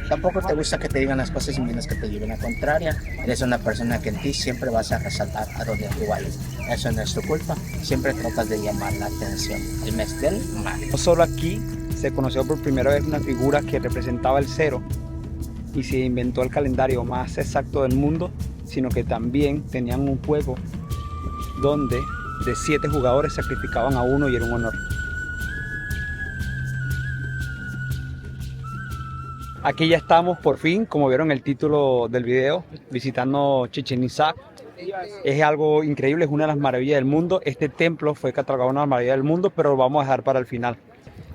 Tampoco te gusta que te digan las cosas y menos que te lleven la contraria. Eres una persona que en ti siempre vas a resaltar a donde tú vayas. Eso no es tu culpa. Siempre tratas de llamar la atención. El mes del mal. No solo aquí se conoció por primera vez una figura que representaba el cero y se inventó el calendario más exacto del mundo, sino que también tenían un juego donde de 7 jugadores sacrificaban a uno y era un honor. Aquí ya estamos por fin, como vieron el título del video, visitando Chichén Itzá. Es algo increíble, es una de las maravillas del mundo. Este templo fue catalogado una maravilla del mundo, pero lo vamos a dejar para el final.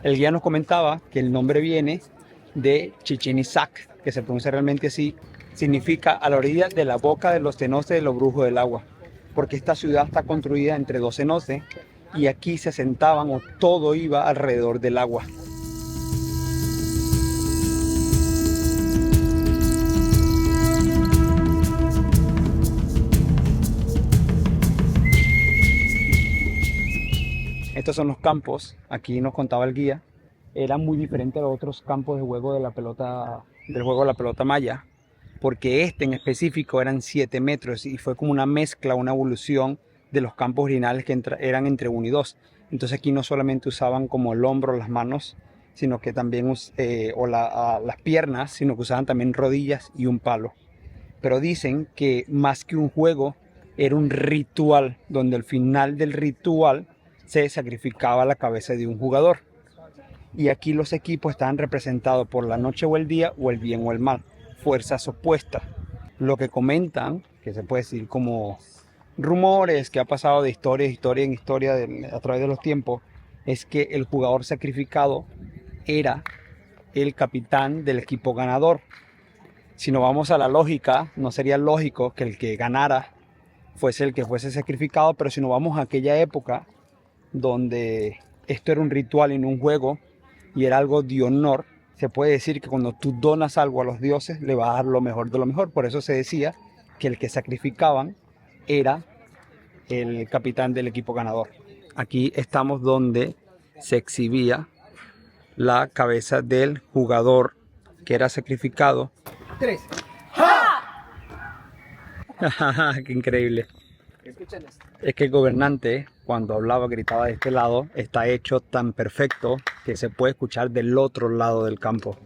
El guía nos comentaba que el nombre viene de Chichén Itzá, que se pronuncia realmente así, significa a la orilla de la boca de los cenotes de los brujos del agua, porque esta ciudad está construida entre 2 cenotes y aquí se asentaban o todo iba alrededor del agua. Estos son los campos, aquí nos contaba el guía, eran muy diferentes a los otros campos de juego de la pelota, del juego de la pelota maya, porque este en específico eran 7 metros y fue como una mezcla, una evolución de los campos originales que eran entre 1 y 2. Entonces aquí no solamente usaban como el hombro, las manos, sino que también las piernas, sino que usaban también rodillas y un palo. Pero dicen que más que un juego, era un ritual, donde al final del ritual se sacrificaba la cabeza de un jugador. Y aquí los equipos estaban representados por la noche o el día, o el bien o el mal, fuerzas opuestas. Lo que comentan, que se puede decir como rumores que ha pasado de historia en historia a través de los tiempos, es que el jugador sacrificado era el capitán del equipo ganador. Si nos vamos a la lógica, no sería lógico que el que ganara fuese el que fuese sacrificado, pero si nos vamos a aquella época donde esto era un ritual y no un juego y era algo de honor, se puede decir que cuando tú donas algo a los dioses le vas a dar lo mejor de lo mejor. Por eso se decía que el que sacrificaban era el capitán del equipo ganador. Aquí estamos donde se exhibía la cabeza del jugador que era sacrificado. 3. Qué increíble. Es que el gobernante, cuando hablaba, gritaba de este lado, está hecho tan perfecto que se puede escuchar del otro lado del campo.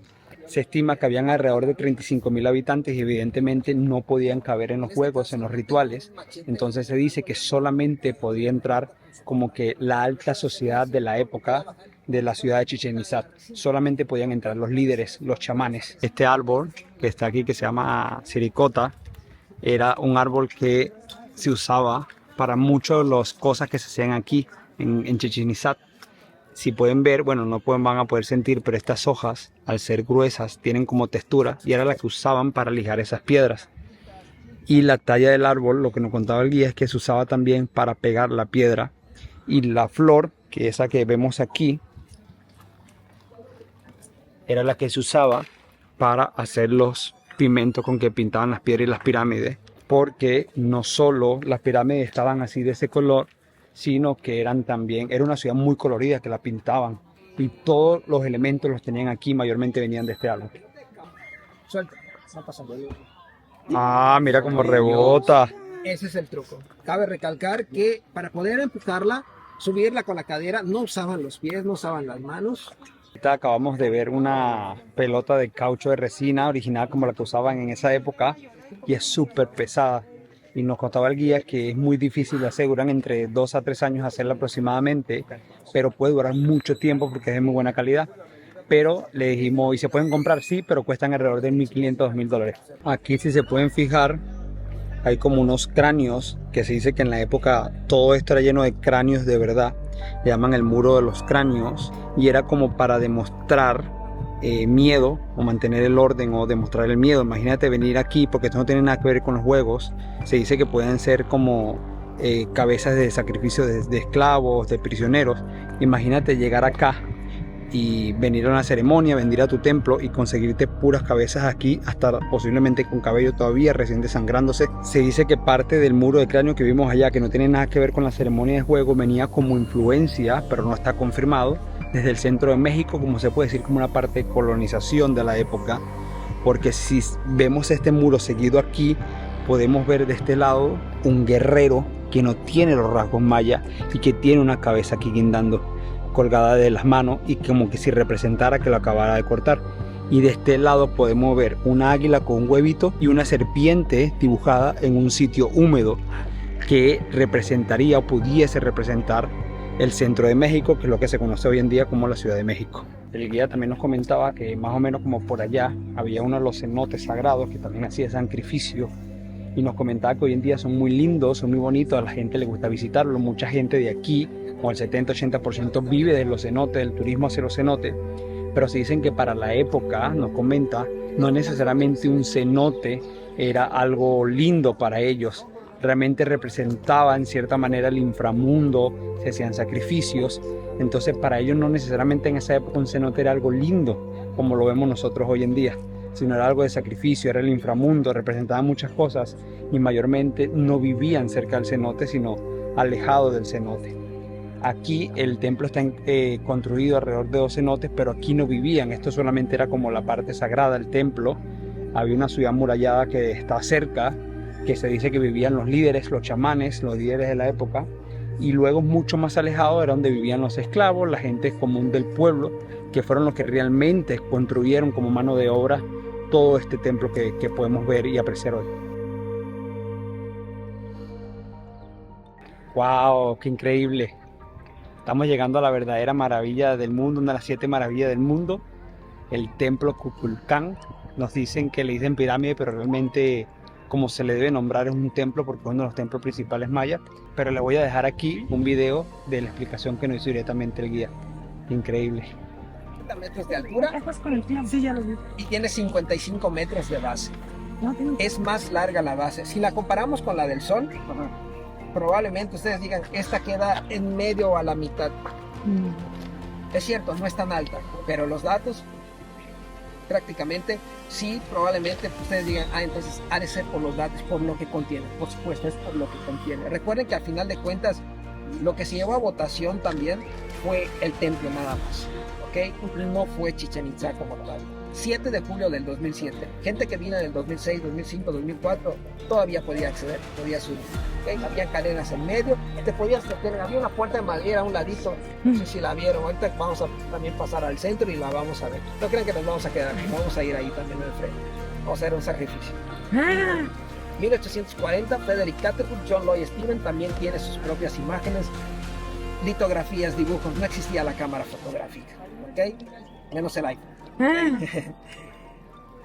Se estima que habían alrededor de 35.000 habitantes y evidentemente no podían caber en los juegos, en los rituales. Entonces se dice que solamente podía entrar como que la alta sociedad de la época de la ciudad de Chichén Itzá. Solamente podían entrar los líderes, los chamanes. Este árbol que está aquí, que se llama siricota, era un árbol que se usaba para muchas de las cosas que se hacían aquí en Chichén Itzá. Si pueden ver, bueno, van a poder sentir, pero estas hojas, al ser gruesas, tienen como textura y era la que usaban para lijar esas piedras. Y la talla del árbol, lo que nos contaba el guía, es que se usaba también para pegar la piedra. Y la flor, que esa que vemos aquí, era la que se usaba para hacer los pigmentos con que pintaban las piedras y las pirámides. Porque no solo las pirámides estaban así de ese color, sino que era una ciudad muy colorida que la pintaban. Y todos los elementos los tenían aquí, mayormente venían de este árbol. Suelta, está pasando. Ah, mira cómo rebota. Ese es el truco. Cabe recalcar que para poder empujarla, subirla con la cadera, no usaban los pies, no usaban las manos. Ahorita acabamos de ver una pelota de caucho de resina original como la que usaban en esa época y es súper pesada. Y nos contaba el guía que es muy difícil de hacer, duran entre 2 a 3 años hacerla aproximadamente, pero puede durar mucho tiempo porque es de muy buena calidad. Pero le dijimos, y se pueden comprar, sí, pero cuestan alrededor de $1.500 a $2.000. Aquí, si se pueden fijar, hay como unos cráneos que se dice que en la época todo esto era lleno de cráneos de verdad. Le llaman el muro de los cráneos y era como para demostrar miedo o mantener el orden o demostrar el miedo. Imagínate venir aquí, porque esto no tiene nada que ver con los juegos. Se dice que pueden ser como cabezas de sacrificio de esclavos, de prisioneros. Imagínate llegar acá y venir a una ceremonia, venir a tu templo y conseguirte puras cabezas aquí, hasta posiblemente con cabello todavía recién desangrándose. Se dice que parte del muro de cráneo que vimos allá, que no tiene nada que ver con la ceremonia de juego, venía como influencia, pero no está confirmado, desde el centro de México, como se puede decir, como una parte de colonización de la época, porque si vemos este muro seguido aquí, podemos ver de este lado un guerrero que no tiene los rasgos mayas y que tiene una cabeza aquí guindando, colgada de las manos, y como que si representara que lo acabara de cortar. Y de este lado podemos ver una águila con un huevito y una serpiente dibujada en un sitio húmedo que representaría o pudiese representar el centro de México, que es lo que se conoce hoy en día como la Ciudad de México. El guía también nos comentaba que más o menos como por allá había uno de los cenotes sagrados que también hacía sacrificio, y nos comentaba que hoy en día son muy lindos, son muy bonitos, a la gente le gusta visitarlos. Mucha gente de aquí, como el 70-80%, vive de los cenotes, del turismo hacia los cenotes, pero se dicen que para la época, nos comenta, no necesariamente un cenote era algo lindo para ellos. Realmente representaba en cierta manera el inframundo, se hacían sacrificios, entonces para ellos no necesariamente en esa época un cenote era algo lindo como lo vemos nosotros hoy en día, sino era algo de sacrificio, era el inframundo, representaba muchas cosas, y mayormente no vivían cerca del cenote, sino alejado del cenote. Aquí el templo está construido alrededor de 2 cenotes, pero aquí no vivían, esto solamente era como la parte sagrada del templo. Había una ciudad amurallada que está cerca, que se dice que vivían los líderes, los chamanes, los líderes de la época, y luego mucho más alejado era donde vivían los esclavos, la gente común del pueblo, que fueron los que realmente construyeron como mano de obra todo este templo que podemos ver y apreciar hoy. ¡Wow! ¡Qué increíble! Estamos llegando a la verdadera maravilla del mundo, una de las 7 maravillas del mundo, el templo Kukulcán. Nos dicen que le dicen pirámide, pero realmente como se le debe nombrar es un templo porque es uno de los templos principales mayas. Pero le voy a dejar aquí un video de la explicación que nos hizo directamente el guía. Increíble. Metros de altura y tiene 55 metros de base. Es más larga la base. Si la comparamos con la del Sol, probablemente ustedes digan, esta queda en medio o a la mitad. Es cierto, no es tan alta, pero los datos prácticamente sí, probablemente ustedes digan, entonces ha de ser por los datos, por lo que contiene. Por supuesto, es por lo que contiene. Recuerden que al final de cuentas, lo que se llevó a votación también fue el templo nada más. No fue Chichén Itzá como tal. 7 de julio del 2007. Gente que vino del 2006, 2005, 2004 todavía podía acceder, podía subir. Había cadenas en medio, te podías meter, había una puerta de madera a un ladito, no sé si la vieron. Ahorita vamos a también pasar al centro y la vamos a ver. No crean que nos vamos a quedar aquí, vamos a ir ahí también al frente. Vamos a hacer un sacrificio. 1840, Frederick Catherwood, John Lloyd Steven también tiene sus propias imágenes, litografías, dibujos. No existía la cámara fotográfica, menos el iPhone.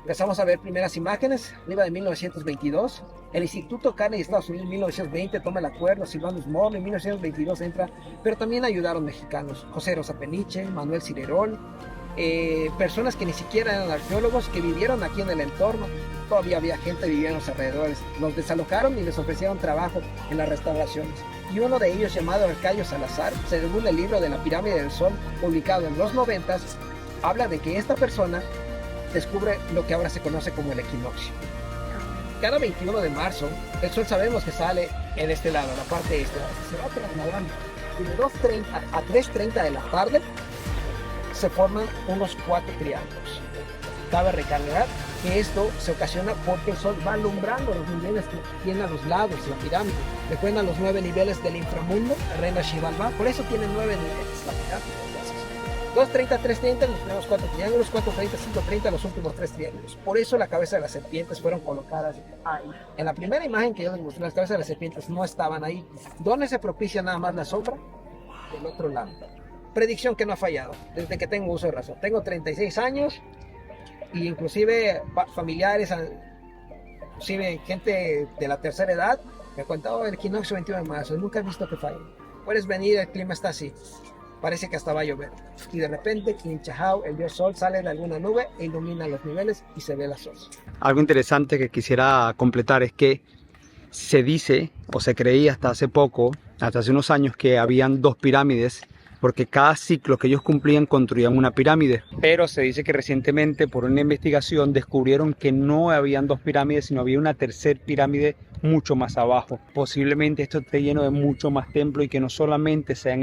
Empezamos a ver primeras imágenes, arriba de 1922. El Instituto Carnegie de Estados Unidos en 1920 toma el acuerdo, Silvanus Moore en 1922 entra, pero también ayudaron mexicanos, José Rosa Peniche, Manuel Cirerol, personas que ni siquiera eran arqueólogos, que vivieron aquí en el entorno. Todavía había gente viviendo en los alrededores. Los desalojaron y les ofrecieron trabajo en las restauraciones. Y uno de ellos, llamado Arcadio Salazar, según el libro de la Pirámide del Sol, publicado en los 90s, habla de que esta persona descubre lo que ahora se conoce como el equinoccio. Cada 21 de marzo, el sol sabemos que sale en este lado, la parte este, se va trasladando. Y de 2:30 a 3:30 de la tarde se forman unos 4 triángulos. Cabe recalcar que esto se ocasiona porque el sol va alumbrando los niveles que tiene a los lados la pirámide. Recuerdan los 9 niveles del inframundo, Reina Xibalbá, por eso tiene 9 niveles la pirámide. 2:30, 3:30, los primeros 4 triángulos, 4:30, 5:30, los últimos 3 triángulos. Por eso la cabeza de las serpientes fueron colocadas ahí. En la primera imagen que yo les mostré, las cabezas de las serpientes no estaban ahí. ¿Dónde se propicia nada más la sombra? Del otro lado. Predicción que no ha fallado, desde que tengo uso de razón. Tengo 36 años y inclusive familiares, inclusive gente de la tercera edad, me cuenta, el equinoccio 21 de marzo, nunca he visto que falle. Puedes venir, el clima está así. Parece que hasta va a llover. Y de repente, Quinchajao, el dios sol, sale de alguna nube e ilumina los niveles y se ve la sol. Algo interesante que quisiera completar es que se dice, o se creía hasta hace poco, hasta hace unos años, que habían 2 pirámides, porque cada ciclo que ellos cumplían construían una pirámide. Pero se dice que recientemente, por una investigación, descubrieron que no habían 2 pirámides, sino había una tercera pirámide mucho más abajo. Posiblemente esto esté lleno de mucho más templos y que no solamente sean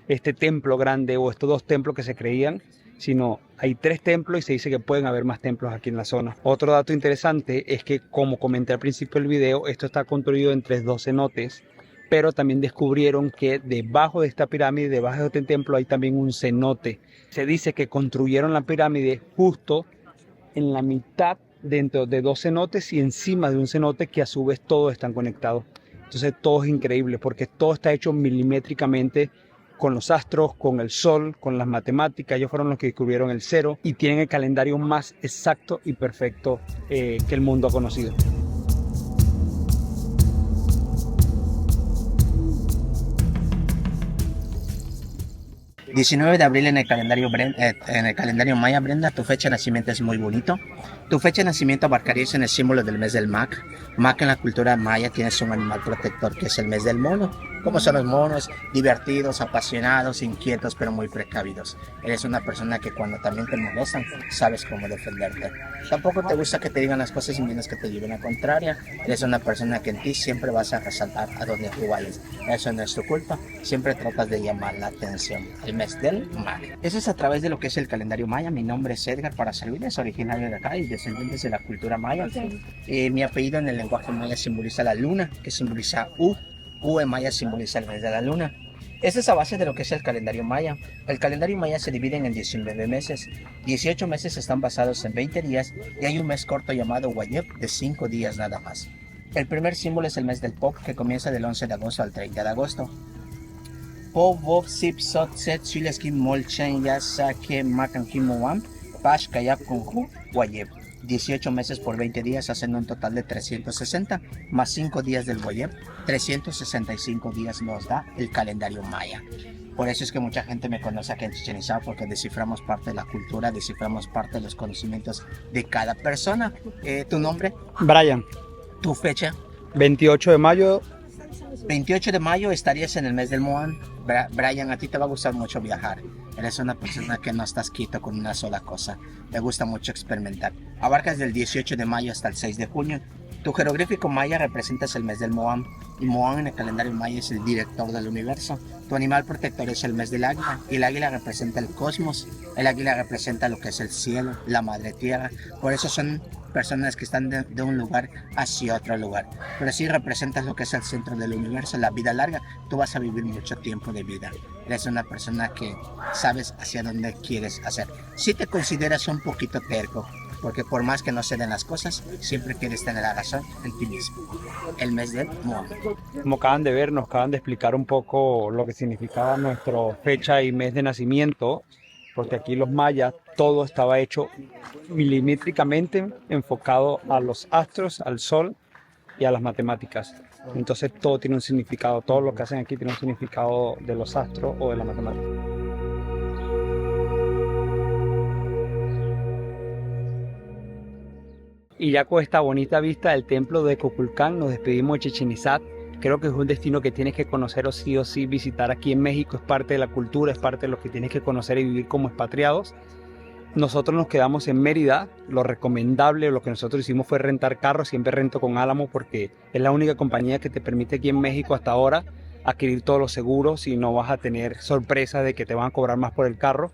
este templo grande o estos 2 templos que se creían, sino hay 3 templos y se dice que pueden haber más templos aquí en la zona. Otro dato interesante es que, como comenté al principio del video, esto está construido entre 2 cenotes, pero también descubrieron que debajo de esta pirámide, debajo de este templo, hay también un cenote. Se dice que construyeron la pirámide justo en la mitad dentro de 2 cenotes y encima de un cenote que a su vez todos están conectados. Entonces todo es increíble porque todo está hecho milimétricamente con los astros, con el sol, con las matemáticas. Ellos fueron los que descubrieron el cero y tienen el calendario más exacto y perfecto que el mundo ha conocido. 19 de abril en el calendario maya, Brenda, tu fecha de nacimiento es muy bonito. Tu fecha de nacimiento abarcaría en el símbolo del mes del Mac. Mac en la cultura maya tienes un animal protector que es el mes del mono. ¿Cómo son los monos? Divertidos, apasionados, inquietos, pero muy precavidos. Eres una persona que cuando también te molestan, sabes cómo defenderte. Tampoco te gusta que te digan las cosas y menos que te lleven a contraria. Eres una persona que en ti siempre vas a resaltar a donde tú vayas. Eso no es tu culpa. Siempre tratas de llamar la atención. El mes del Mac. Eso es a través de lo que es el calendario maya. Mi nombre es Edgar para servirles, originario de acá y descendientes de la cultura maya. Mi apellido en el lenguaje maya simboliza la luna, que simboliza U. U en maya simboliza el mes de la luna. Esta es a base de lo que es el calendario maya. El calendario maya se divide en 19 meses. 18 meses están basados en 20 días y hay un mes corto llamado Wayeb de 5 días nada más. El primer símbolo es el mes del Pop, que comienza del 11 de agosto al 30 de agosto. Po, Bob, Sip, Sot, Set, Chileskin, Molchen, Yasake, Makan, Kimoam, Pash, Kayak, Kunju, Wayeb. 18 meses por 20 días hacen un total de 360, más 5 días del Wayeb, 365 días nos da el calendario maya. Por eso es que mucha gente me conoce aquí en Chichén Itzá, porque desciframos parte de la cultura, desciframos parte de los conocimientos de cada persona. ¿Tu nombre? Brian. ¿Tu fecha? 28 de mayo. 28 de mayo estarías en el mes del Moan. Brian, a ti te va a gustar mucho viajar. Eres una persona que no estás quieto con una sola cosa. Te gusta mucho experimentar. Abarcas del 18 de mayo hasta el 6 de junio. Tu jeroglífico maya representas el mes del Moan. Y Moan en el calendario maya es el director del universo. Tu animal protector es el mes del águila. Y el águila representa el cosmos. El águila representa lo que es el cielo, la madre tierra. Por eso son personas que están de un lugar hacia otro lugar. Pero si representas lo que es el centro del universo, la vida larga, tú vas a vivir mucho tiempo de vida. Eres una persona que sabes hacia dónde quieres hacer. Si te consideras un poquito terco, porque por más que no se den las cosas, siempre quieres tener la razón en ti mismo. El mes del Moan. Como acaban de ver, nos acaban de explicar un poco lo que significaba nuestra fecha y mes de nacimiento, porque aquí los mayas todo estaba hecho milimétricamente enfocado a los astros, al sol y a las matemáticas. Entonces todo tiene un significado, todo lo que hacen aquí tiene un significado de los astros o de la matemática. Y ya con esta bonita vista del templo de Kukulcán nos despedimos de Chichén Itzá. Creo que es un destino que tienes que conocer o sí visitar aquí en México. Es parte de la cultura, es parte de lo que tienes que conocer y vivir como expatriados. Nosotros nos quedamos en Mérida. Lo recomendable, lo que nosotros hicimos fue rentar carros. Siempre rento con Álamo porque es la única compañía que te permite aquí en México hasta ahora adquirir todos los seguros y no vas a tener sorpresa de que te van a cobrar más por el carro.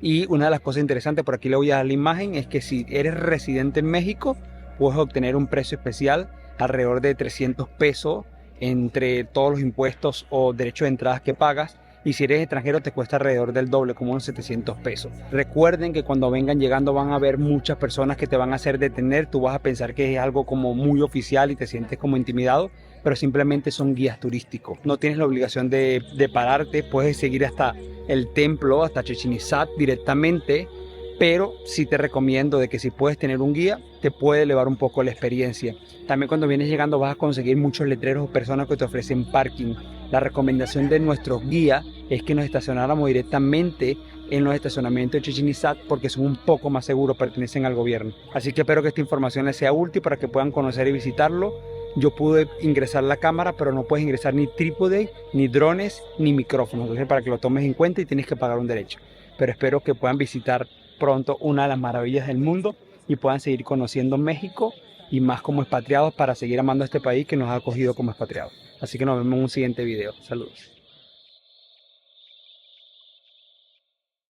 Y una de las cosas interesantes, por aquí le voy a dar la imagen, es que si eres residente en México, puedes obtener un precio especial alrededor de 300 pesos entre todos los impuestos o derechos de entradas que pagas. Y si eres extranjero te cuesta alrededor del doble, como unos 700 pesos. Recuerden que cuando vengan llegando van a haber muchas personas que te van a hacer detener. Tú vas a pensar que es algo como muy oficial y te sientes como intimidado, pero simplemente son guías turísticos. No tienes la obligación de pararte, puedes seguir hasta el templo, hasta Chichén Itzá directamente, pero sí te recomiendo de que si puedes tener un guía, te puede elevar un poco la experiencia. También cuando vienes llegando vas a conseguir muchos letreros o personas que te ofrecen parking. La recomendación de nuestros guías es que nos estacionáramos directamente en los estacionamientos de Chichén Itzá porque son un poco más seguros, pertenecen al gobierno. Así que espero que esta información les sea útil para que puedan conocer y visitarlo. Yo pude ingresar la cámara, pero no puedes ingresar ni trípode, ni drones, ni micrófonos. Entonces, para que lo tomes en cuenta y tienes que pagar un derecho. Pero espero que puedan visitar pronto una de las maravillas del mundo y puedan seguir conociendo México y más como expatriados para seguir amando a este país que nos ha acogido como expatriados. Así que nos vemos en un siguiente video. Saludos.